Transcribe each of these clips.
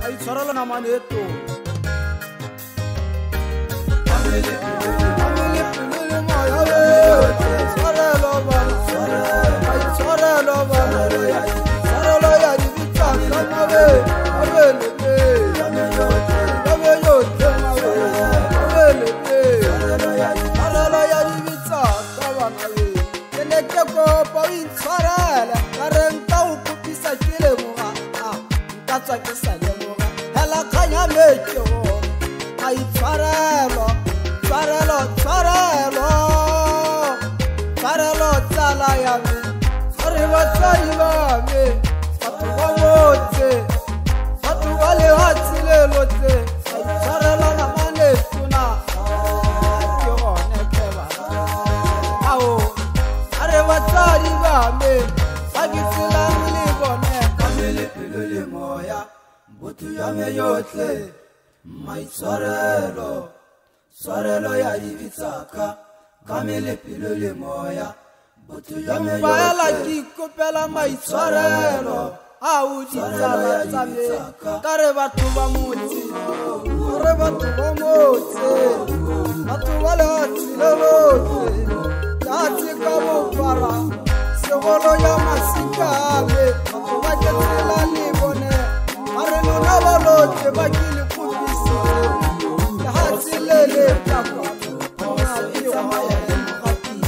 Ay sarala naman ito. Sorelo ya divitsaka kamele pilole moya butu ya me bala kikopela maitshwarelo a u ditsala tsa me kare batho ba motse re batho ba motse batho ba le tsilelotse ya tsika bo para segolo ya masikabe batho ba ketela le bone are lona ba lotse ba kile kupisi Lele papa,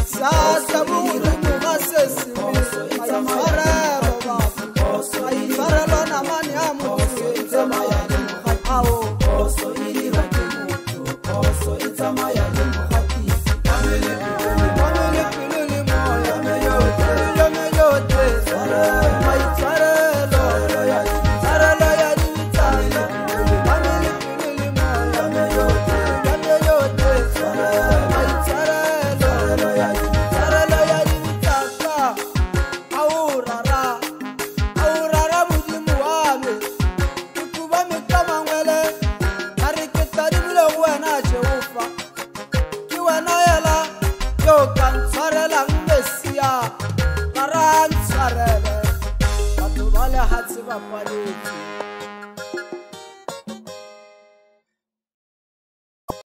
sasa buru mugasesi, ayfarelo baba, ayfarelo na mani amu, itamaya ao, oso ira kemutu, oso itamaya muhati, kamele piluli moya meyote, ayfarelo ya Hatsi ba paletse